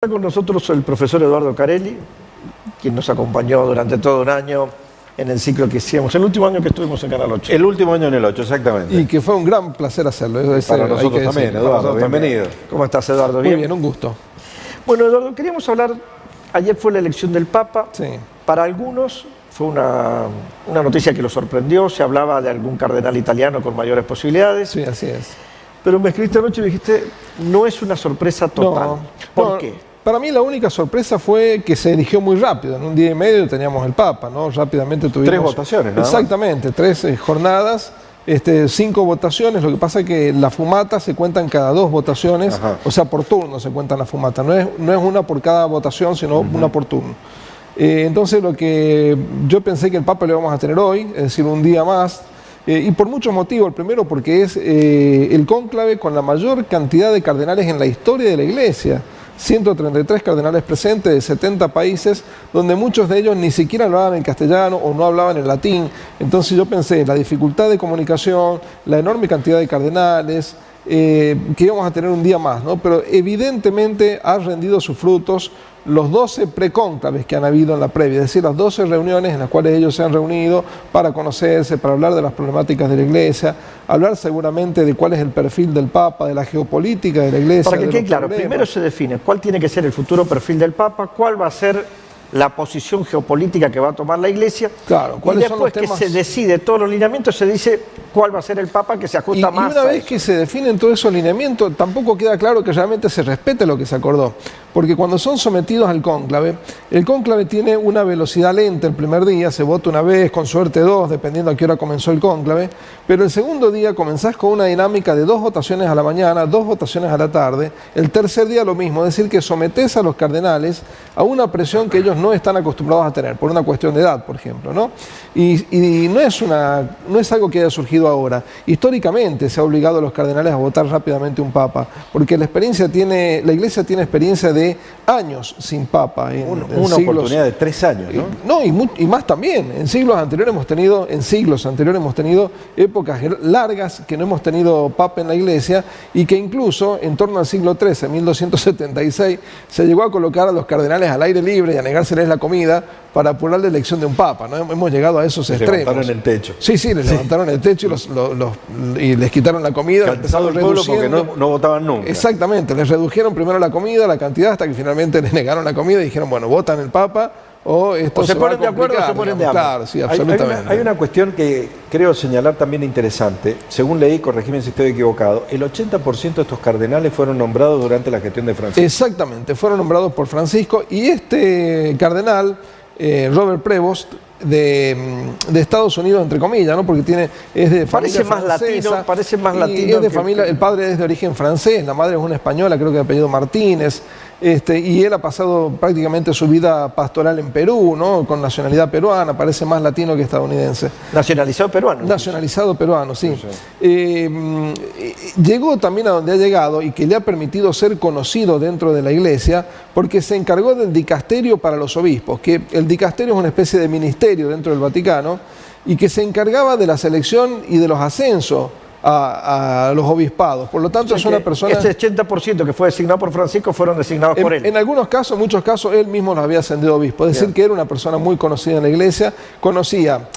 Está con nosotros el profesor Eduardo Carelli, quien nos acompañó durante todo un año en el ciclo que hicimos, el último año que estuvimos en Canal 8. El último año en el 8, exactamente. Y que fue un gran placer hacerlo. Para nosotros también, Eduardo, bienvenido. ¿Cómo estás, Eduardo? Muy bien, un gusto. Bueno, Eduardo, queríamos hablar, ayer fue la elección del Papa. Sí. Para algunos fue una noticia que los sorprendió, se hablaba de algún cardenal italiano con mayores posibilidades. Sí, así es. Pero me escribiste anoche y me dijiste, no es una sorpresa total. No, ¿Por qué? Para mí la única sorpresa fue que se eligió muy rápido. En un día y medio teníamos el Papa, ¿no? Rápidamente tuvimos... 3 votaciones, ¿no? Exactamente, 3 jornadas, 5 votaciones. Lo que pasa es que la fumata se cuentan cada 2 votaciones, o sea, por turno se cuentan la fumata. No es una por cada votación, sino una por turno. Entonces lo que yo pensé que el Papa lo íbamos a tener hoy, es decir, un día más, y por muchos motivos. El primero porque es el cónclave con la mayor cantidad de cardenales en la historia de la Iglesia. 133 cardenales presentes de 70 países, donde muchos de ellos ni siquiera hablaban en castellano o no hablaban en latín. Entonces yo pensé, la dificultad de comunicación, la enorme cantidad de cardenales, que íbamos a tener un día más, ¿no? Pero evidentemente ha rendido sus frutos los 12 precónclaves que han habido en la previa, es decir, las 12 reuniones en las cuales ellos se han reunido para conocerse, para hablar de las problemáticas de la Iglesia, hablar seguramente de cuál es el perfil del Papa, de la geopolítica de la Iglesia. Para que quede claro, primero se define cuál tiene que ser el futuro perfil del Papa, cuál va a ser la posición geopolítica que va a tomar la Iglesia, claro, y después que se decide todos los lineamientos, se dice cuál va a ser el Papa que se ajusta más. Y una vez que se definen todos esos lineamientos, tampoco queda claro que realmente se respete lo que se acordó, porque cuando son sometidos al cónclave, el cónclave tiene una velocidad lenta el primer día, se vota una vez, con suerte 2, dependiendo a qué hora comenzó el cónclave, pero el segundo día comenzás con una dinámica de 2 votaciones a la mañana, 2 votaciones a la tarde, el tercer día lo mismo, es decir, que sometés a los cardenales a una presión que ellos no están acostumbrados a tener, por una cuestión de edad, por ejemplo, ¿no? Y no es algo que haya surgido ahora. Históricamente se ha obligado a los cardenales a votar rápidamente un papa, porque la Iglesia tiene experiencia de años sin papa. Una oportunidad de 3 años, ¿no? Y más también. En siglos anteriores hemos tenido épocas largas que no hemos tenido papa en la Iglesia, y que incluso en torno al siglo XIII, 1276, se llegó a colocar a los cardenales al aire libre y a negárseles la comida para apurar la elección de un papa, ¿no? Hemos llegado a esos extremos. Levantaron el techo. Sí, les levantaron el techo y les quitaron la comida. Cansado el pueblo porque no votaban nunca. Exactamente, les redujeron primero la comida, la cantidad, hasta que finalmente les negaron la comida y dijeron, bueno, votan el papa o esto se ponen de acuerdo o se ponen de acuerdo. Claro, sí, absolutamente. Hay una cuestión que creo señalar también interesante. Según leí, corregime si estoy equivocado, el 80% de estos cardenales fueron nombrados durante la gestión de Francisco. Exactamente, fueron nombrados por Francisco, y este cardenal, Robert Prevost, de Estados Unidos, entre comillas, ¿no? Porque es de familia francesa, parece más latino. Es de familia, el padre es de origen francés, la madre es una española, creo que de apellido Martínez, y él ha pasado prácticamente su vida pastoral en Perú, ¿no? Con nacionalidad peruana, parece más latino que estadounidense. Nacionalizado peruano. Nacionalizado peruano, sí. Llegó también a donde ha llegado, y que le ha permitido ser conocido dentro de la Iglesia, porque se encargó del dicasterio para los obispos, que el dicasterio es una especie de ministerio dentro del Vaticano, y que se encargaba de la selección y de los ascensos a los obispados. Por lo tanto, es una persona... Ese 80% que fue designado por Francisco fueron designados por él. En algunos casos, en muchos casos, él mismo los había ascendido a obispo. Es decir, que era una persona muy conocida en la Iglesia, conocía,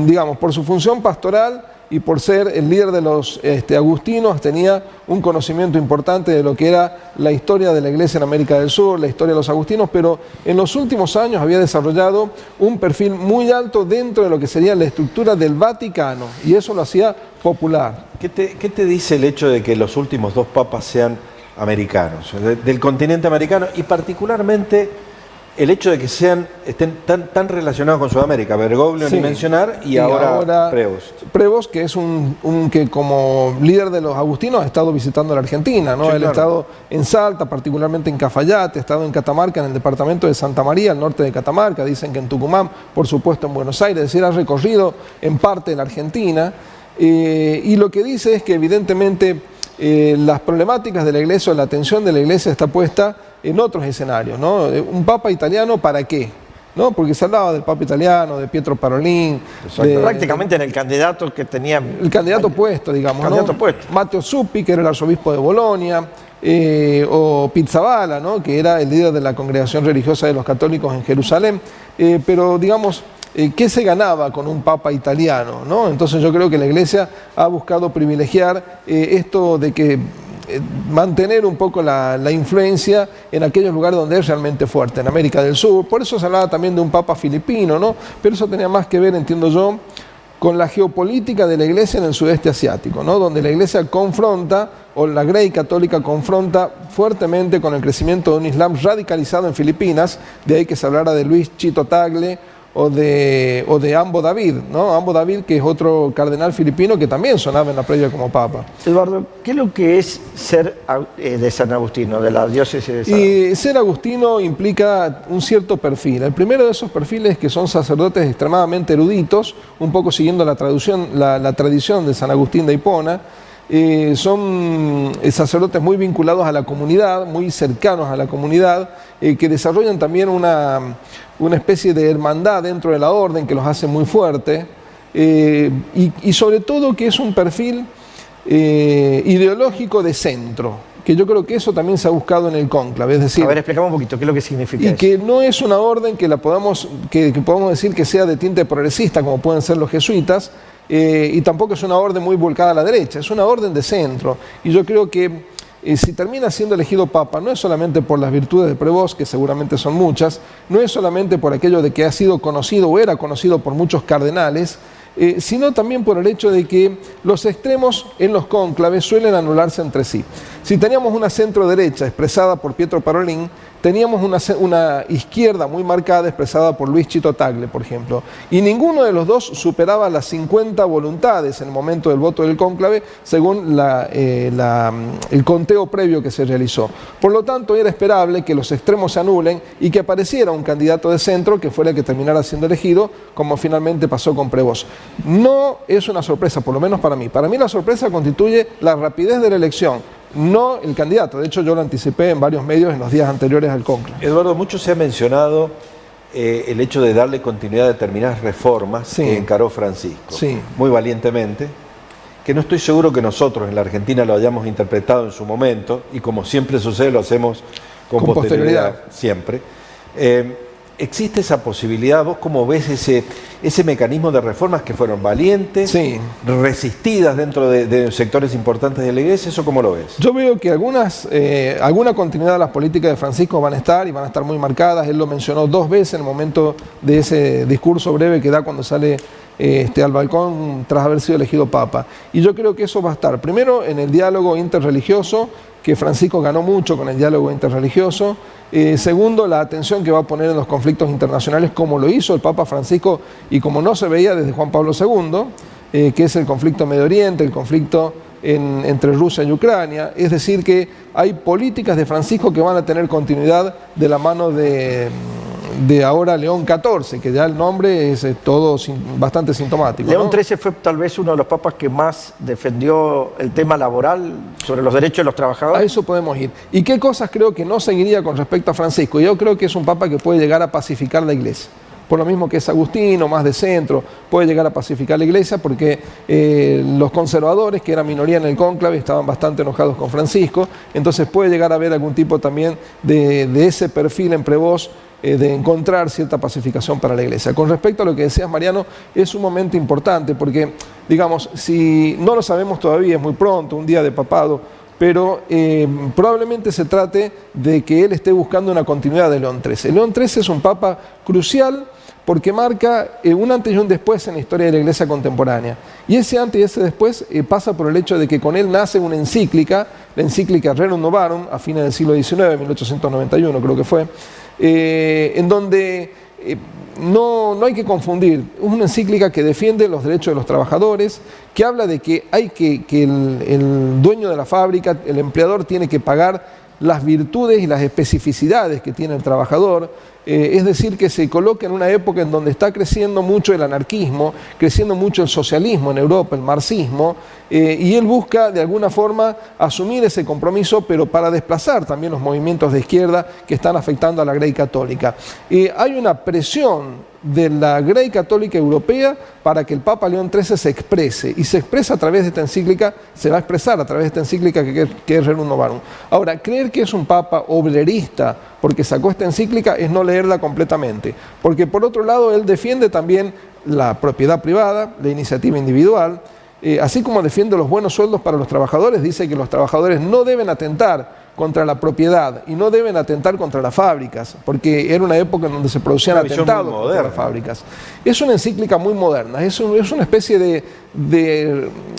digamos, por su función pastoral y por ser el líder de los agustinos, tenía un conocimiento importante de lo que era la historia de la Iglesia en América del Sur, la historia de los agustinos, pero en los últimos años había desarrollado un perfil muy alto dentro de lo que sería la estructura del Vaticano, y eso lo hacía popular. ¿Qué te dice el hecho de que los últimos 2 papas sean americanos, del continente americano, y particularmente el hecho de que estén tan relacionados con Sudamérica? Bergoglio, ni mencionar, y ahora Prevost. Prevost, que es que como líder de los agustinos ha estado visitando la Argentina, ¿no? Sí, Él ha estado en Salta, particularmente en Cafayate, ha estado en Catamarca, en el departamento de Santa María, al norte de Catamarca, dicen que en Tucumán, por supuesto en Buenos Aires, es decir, ha recorrido en parte la Argentina, y lo que dice es que evidentemente las problemáticas de la Iglesia, o la atención de la Iglesia está puesta en otros escenarios, ¿no? Un papa italiano, ¿para qué? ¿No? Porque se hablaba del Papa italiano, de Pietro Parolin. Prácticamente en el candidato que tenía... El candidato puesto, digamos, candidato ¿no? puesto. Matteo Zuppi, que era el arzobispo de Bolonia, o Pizzaballa, ¿no?, que era el líder de la congregación religiosa de los católicos en Jerusalén, pero digamos, ¿qué se ganaba con un papa italiano, ¿no? Entonces yo creo que la Iglesia ha buscado privilegiar esto de que mantener un poco la influencia en aquellos lugares donde es realmente fuerte, en América del Sur. Por eso se hablaba también de un papa filipino, ¿no? Pero eso tenía más que ver, entiendo yo, con la geopolítica de la Iglesia en el sudeste asiático, ¿no?, donde la Iglesia confronta, o la Grey católica confronta fuertemente con el crecimiento de un Islam radicalizado en Filipinas, de ahí que se hablara de Luis Chito Tagle o de Ambo David, ¿no? Ambo David, que es otro cardenal filipino que también sonaba en la previa como papa. Eduardo, ¿qué es lo que es ser de San Agustino, de la diócesis de San Agustín? Y ser agustino implica un cierto perfil. El primero de esos perfiles, que son sacerdotes extremadamente eruditos, un poco siguiendo la tradición de San Agustín de Hipona. Son sacerdotes muy vinculados a la comunidad, muy cercanos a la comunidad, que desarrollan también una especie de hermandad dentro de la orden que los hace muy fuertes, y sobre todo que es un perfil ideológico de centro, que yo creo que eso también se ha buscado en el cónclave. Es decir, a ver, explicamos un poquito qué es lo que significa eso. Y que no es una orden que podamos decir que sea de tinte progresista, como pueden ser los jesuitas, y tampoco es una orden muy volcada a la derecha, es una orden de centro. Y yo creo que si termina siendo elegido papa, no es solamente por las virtudes de Prevost, que seguramente son muchas, no es solamente por aquello de que ha sido conocido o era conocido por muchos cardenales, sino también por el hecho de que los extremos en los cónclaves suelen anularse entre sí. Si teníamos una centro derecha expresada por Pietro Parolin, teníamos una izquierda muy marcada expresada por Luis Chito Tagle, por ejemplo, y ninguno de los dos superaba las 50 voluntades en el momento del voto del cónclave, según el conteo previo que se realizó. Por lo tanto, era esperable que los extremos se anulen y que apareciera un candidato de centro que fuera el que terminara siendo elegido, como finalmente pasó con Prevost. No es una sorpresa, por lo menos para mí. Para mí la sorpresa constituye la rapidez de la elección, no el candidato. De hecho, yo lo anticipé en varios medios en los días anteriores al cónclave. Eduardo, mucho se ha mencionado el hecho de darle continuidad a determinadas reformas que encaró Francisco, muy valientemente, que no estoy seguro que nosotros en la Argentina lo hayamos interpretado en su momento, y como siempre sucede, lo hacemos con posterioridad siempre. ¿Existe esa posibilidad? ¿Vos cómo ves ese mecanismo de reformas que fueron valientes, resistidas dentro de sectores importantes de la Iglesia? ¿Eso cómo lo ves? Yo veo que alguna continuidad de las políticas de Francisco van a estar, y van a estar muy marcadas. Él lo mencionó 2 veces en el momento de ese discurso breve que da cuando sale al balcón tras haber sido elegido papa. Y yo creo que eso va a estar, primero, en el diálogo interreligioso, que Francisco ganó mucho con el diálogo interreligioso. Segundo, la atención que va a poner en los conflictos internacionales, como lo hizo el Papa Francisco y como no se veía desde Juan Pablo II, que es el conflicto Medio Oriente, el conflicto entre Rusia y Ucrania. Es decir, que hay políticas de Francisco que van a tener continuidad de la mano de ahora León XIV, que ya el nombre es todo bastante sintomático, León ¿no? XIII fue tal vez uno de los papas que más defendió el tema laboral sobre los derechos de los trabajadores. A eso podemos ir. ¿Y qué cosas creo que no seguiría con respecto a Francisco? Yo creo que es un papa que puede llegar a pacificar la Iglesia. Por lo mismo que es agustino, más de centro, puede llegar a pacificar la Iglesia, porque los conservadores, que eran minoría en el cónclave, estaban bastante enojados con Francisco. Entonces puede llegar a haber algún tipo también de ese perfil en Prevost, de encontrar cierta pacificación para la Iglesia. Con respecto a lo que decías, Mariano, es un momento importante porque, digamos, si no lo sabemos todavía, es muy pronto, un día de papado, pero probablemente se trate de que él esté buscando una continuidad de León XIII. León XIII es un papa crucial porque marca un antes y un después en la historia de la Iglesia contemporánea. Y ese antes y ese después pasa por el hecho de que con él nace una encíclica, la encíclica Rerum Novarum, a fines del siglo XIX, 1891 creo que fue, en donde no hay que confundir. Es una encíclica que defiende los derechos de los trabajadores, que habla de que el dueño de la fábrica, el empleador, tiene que pagar las virtudes y las especificidades que tiene el trabajador, es decir, que se coloca en una época en donde está creciendo mucho el anarquismo, creciendo mucho el socialismo en Europa, el marxismo, y él busca de alguna forma asumir ese compromiso, pero para desplazar también los movimientos de izquierda que están afectando a la Grey católica. Hay una presión de la Grey católica europea para que el Papa León XIII se exprese, y se expresa a través de esta encíclica, se va a expresar a través de esta encíclica que es Rerum Novarum. Ahora, creer que es un Papa obrerista porque sacó esta encíclica es no leerla completamente, porque por otro lado él defiende también la propiedad privada, la iniciativa individual, así como defiende los buenos sueldos para los trabajadores. Dice que los trabajadores no deben atentar contra la propiedad y no deben atentar contra las fábricas, porque era una época en donde se producían atentados contra las fábricas. Es una encíclica muy moderna, es una especie de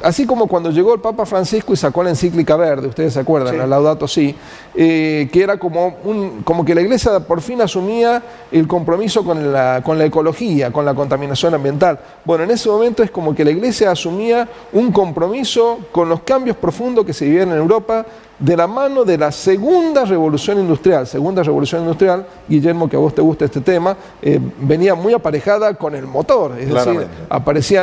así como cuando llegó el Papa Francisco y sacó la encíclica verde, ustedes se acuerdan, sí, la Laudato Si, que era como que la Iglesia por fin asumía el compromiso con la ecología, con la contaminación ambiental. Bueno, en ese momento es como que la Iglesia asumía un compromiso con los cambios profundos que se vivían en Europa, de la mano de la segunda revolución industrial. Guillermo, que a vos te gusta este tema, venía muy aparejada con el motor, es decir,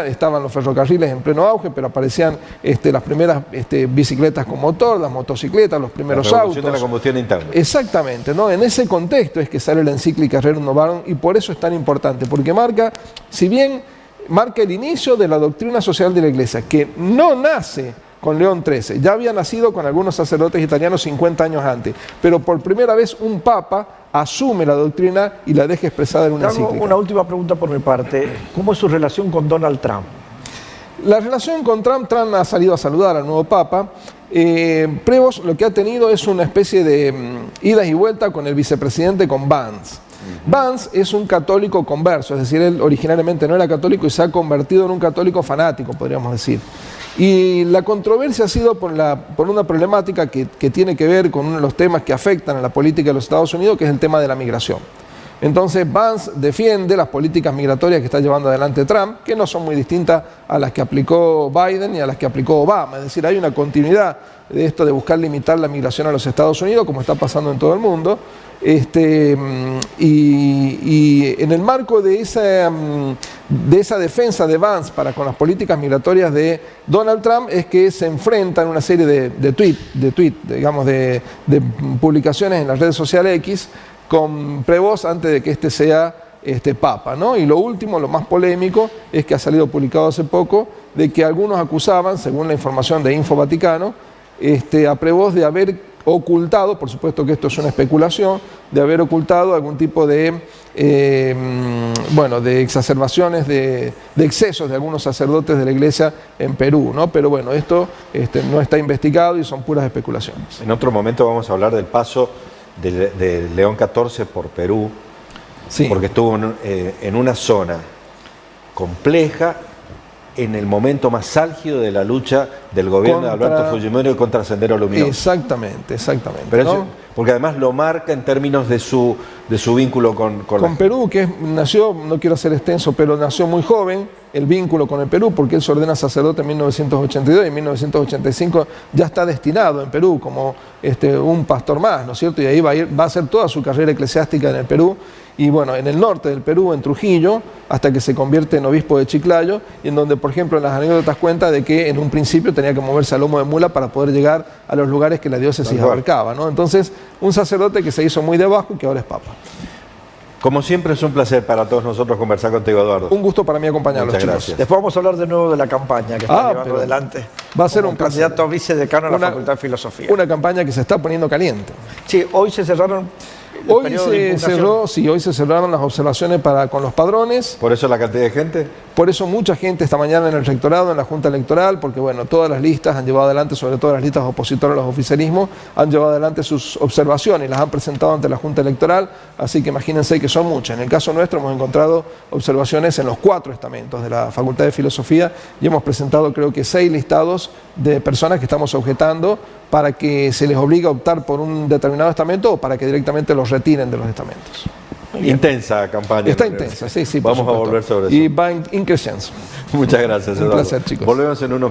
estaban los ferrocarriles en pleno auge, pero aparecían las primeras bicicletas con motor, las motocicletas, los primeros autos. De la combustión interna. Exactamente, ¿no? En ese contexto es que sale la encíclica Rerum Novarum, y por eso es tan importante, porque marca, si bien marca el inicio de la doctrina social de la Iglesia, que no nace con León XIII, ya había nacido con algunos sacerdotes italianos 50 años antes, pero por primera vez un papa asume la doctrina y la deja expresada en una encíclica. Una última pregunta por mi parte, ¿cómo es su relación con Donald Trump? La relación con Trump ha salido a saludar al nuevo papa. Prevost lo que ha tenido es una especie de idas y vueltas con el vicepresidente, con Vance. Vance es un católico converso, es decir, él originalmente no era católico y se ha convertido en un católico fanático, podríamos decir. Y la controversia ha sido por una problemática que tiene que ver con uno de los temas que afectan a la política de los Estados Unidos, que es el tema de la migración. Entonces Vance defiende las políticas migratorias que está llevando adelante Trump, que no son muy distintas a las que aplicó Biden y a las que aplicó Obama. Es decir, hay una continuidad de esto de buscar limitar la migración a los Estados Unidos, como está pasando en todo el mundo. Y en el marco de esa defensa de Vance para con las políticas migratorias de Donald Trump es que se enfrentan una serie de publicaciones en las redes sociales X con Prevost antes de que este sea papa, ¿no? Y lo último, lo más polémico, es que ha salido publicado hace poco de que algunos acusaban, según la información de Info Vaticano, a Prevost de haber ocultado, por supuesto que esto es una especulación, de haber ocultado algún tipo de exacerbaciones, de excesos de algunos sacerdotes de la Iglesia en Perú, ¿no? Pero bueno, esto no está investigado y son puras especulaciones. En otro momento vamos a hablar del paso de León XIV por Perú, sí, porque estuvo en una zona compleja, en el momento más álgido de la lucha del gobierno de Alberto Fujimori contra Sendero Luminoso. Exactamente. Pero ¿no? Porque además lo marca en términos de su vínculo con Perú, que nació, no quiero ser extenso, pero nació muy joven, el vínculo con el Perú, porque él se ordena sacerdote en 1982 y en 1985 ya está destinado en Perú como un pastor más, ¿no es cierto? Y ahí va a hacer toda su carrera eclesiástica en el Perú. Y bueno, en el norte del Perú, en Trujillo, hasta que se convierte en obispo de Chiclayo, y en donde, por ejemplo, en las anécdotas cuenta de que en un principio tenía que moverse a lomo de mula para poder llegar a los lugares que la diócesis abarcaba, ¿no? Entonces, un sacerdote que se hizo muy de abajo y que ahora es papa. Como siempre, es un placer para todos nosotros conversar contigo, Eduardo. Un gusto para mí acompañarlos, chicos. Gracias. Después vamos a hablar de nuevo de la campaña que está llevando adelante. Va a ser un candidato a vicedecano a la Facultad de Filosofía. Una campaña que se está poniendo caliente. Sí, hoy se cerraron. Hoy se cerraron las observaciones con los padrones. ¿Por eso la cantidad de gente? Por eso mucha gente esta mañana en el rectorado, en la Junta Electoral, porque bueno, todas las listas han llevado adelante, sobre todo las listas opositoras a los oficialismos, han llevado adelante sus observaciones, las han presentado ante la Junta Electoral, así que imagínense que son muchas. En el caso nuestro hemos encontrado observaciones en los 4 estamentos de la Facultad de Filosofía y hemos presentado creo que 6 listados de personas que estamos objetando para que se les obligue a optar por un determinado estamento o para que directamente los retiren de los estamentos. Intensa campaña. Está intensa, sí. Vamos a volver sobre eso. Y va in crescenzo. Muchas gracias, Eduardo. Un placer, chicos. Volvemos en unos minutos.